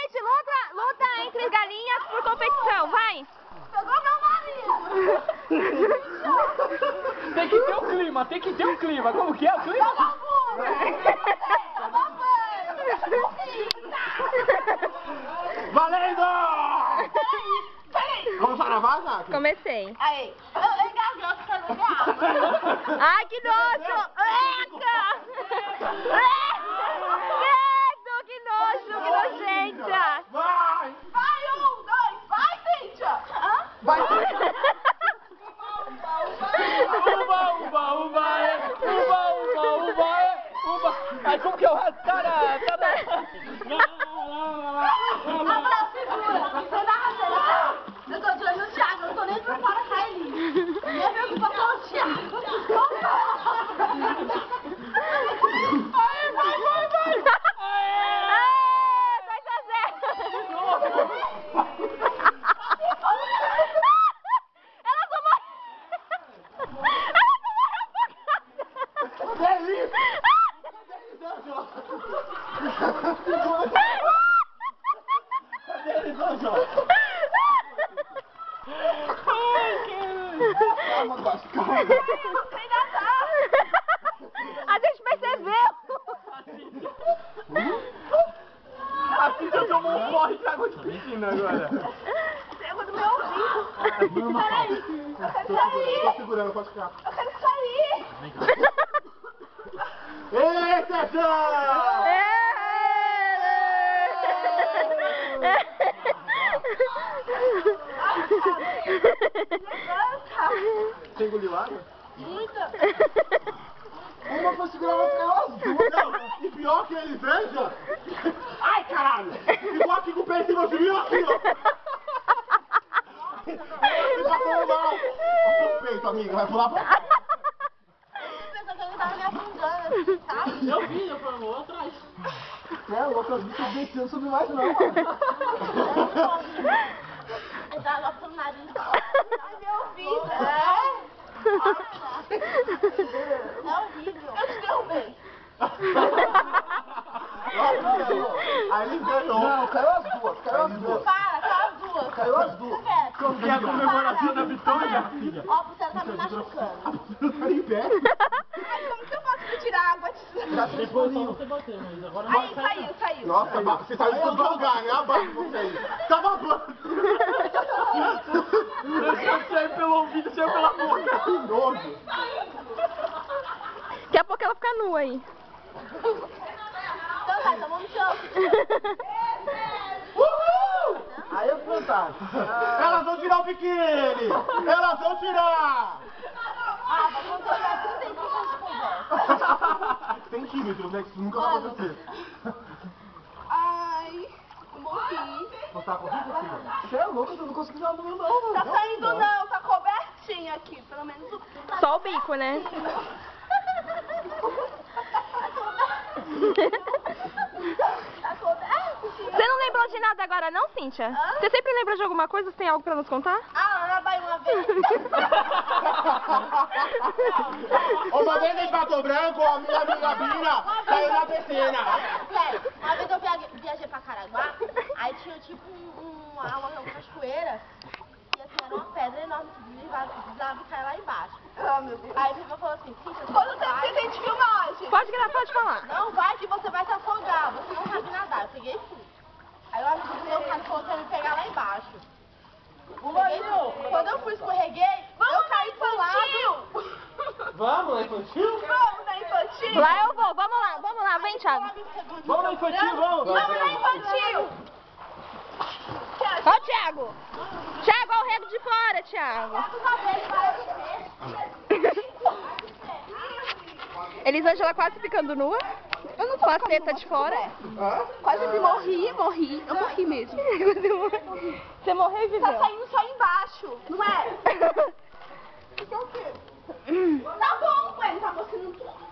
Gente, luta entre galinhas por competição, vai! Pegou meu marido! Tem que ter um clima, tem que ter um clima. Como que é o clima? Valendo! Vamos para a vaga? Comecei. Aí, eu engasguei, eu quero beber água. Ai, que nojo! Eca! Credo, que nojo, que nojenta! Vai! Vai, 1, 2, vai, Cíntia! Vai! Uba, uba, uba, é. Uba, uba, uba, é. Uba. Ai, como que eu rasgo? Cara, Agora segura, você dá rasteira. Eu tô de olho no Thiago, eu não tô nem preocupada com ele. Minha preocupação é o Thiago. vai, vai, vai, vai. 2 a 0. A gente percebeu! A Cíntia tomou um porre de água de piscina agora. Pegou do meu ouvido. Peraí, eu quero sair. Tô segurando, pode ficar. Eu quero sair. Eita, Você engoliu água? Muita. Uma foi segurar a outra, elas duas. Não, e pior que ele veja. Ai, caralho! Igual aqui com o pé em cima de mim, ó, aqui, ó. Você passou mal. Olha o seu peito, amiga, vai pular pra cá. Eu pensei que ele tava me afundando, assim, sabe? Eu vi, eu falei, vou atrás. É, louco, eu tô descendo sobre mais não, mano. Ele tava passando o nariz. Ai, meu ouvido. É horrível. Eu te derrubei. Aí ele ganhou. Não, caiu as duas, caiu as duas. Para, tá as duas. Caiu as duas. Como que é a comemoração da vitória, filha? Ó, você tá me machucando. Tá em pé. Ai, como que eu posso me tirar água disso? Depois só você bater, mas agora Aí, saiu. Nossa, você saiu de todo lugar, né? Abaixo você aí. Tá babando. Não saiu pelo ouvido, saiu pela boca. Que nojo. Daqui a pouco ela fica nua aí. Então vai, então vamos show. Uhul! Aí é vantagem. Elas vão tirar o biquíni. Elas vão tirar. Ah, vamos trocar 35 minutos de conversa. Centímetros, né? Que isso nunca vai acontecer. Ai, morri. Você tá correndo, filha? Você é louco, eu não consegui dar no meu não. Tá saindo não, tá cobertinho aqui, pelo menos o... Só o bico, né? Tá cobertinho. Você não lembrou de nada agora não, Cíntia? Hã? Você sempre lembra de alguma coisa? Você tem algo pra nos contar? Ah, lá na Bahia uma vez. Uma vez em Pato Branco, a minha amiga Bina caiu na piscina. Sério, uma vez eu viajei pra Caraguá, aí tinha tipo uma cachoeira, e assim, era uma pedra enorme que deslizava e caia lá embaixo. Ah, meu Deus. Aí a minha falou assim, Cíntia, quando tempo que tem de filmagem? Pode falar. Não vai que você vai se afogar, você não sabe nadar. Eu peguei e fui. Aí o amigo do meu cara falou que ia me pegar lá embaixo. Quando eu fui escorreguei, eu caí pro lado. Vamos na infantil? Vamos na infantil? Lá eu vou, vamos lá, vem, Thiago. Vamos na infantil, vamos! Vamos na infantil! Ó, Thiago! Thiago, olha o rego de fora, Thiago. Elisângela quase ficando nua. Eu não tô com a teta de fora. Quase me morri. Eu morri mesmo. Você morreu e viveu. Tá saindo só embaixo, não é? Então o quê? Tá bom, ué, não tá mostrando tudo.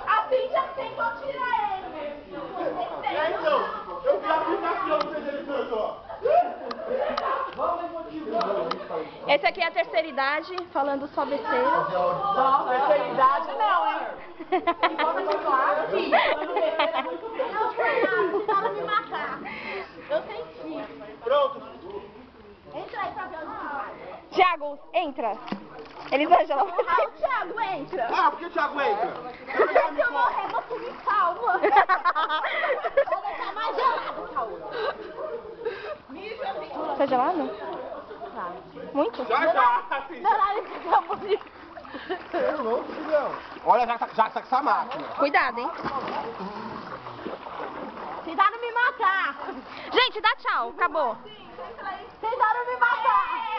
A Cíntia tentou tirar ele. Então, eu vi a aplicação do Federico, ó. Esse aqui é a terceira idade, falando só besteira. Nossa, terceira idade não, hein? Vamos continuar aqui. Elisângela. Elisângela. Ah, o Thiago entra. Ah, por que o Thiago entra? Se eu morrer, você me salva. Vou deixar mais gelado, Saúl. Tá gelado? Muito? Já. Não, bonito. É louco, filhão. Olha, já tá com essa máquina. Cuidado, hein? Tentaram me matar. Gente, dá tchau. Acabou. Tentaram me matar.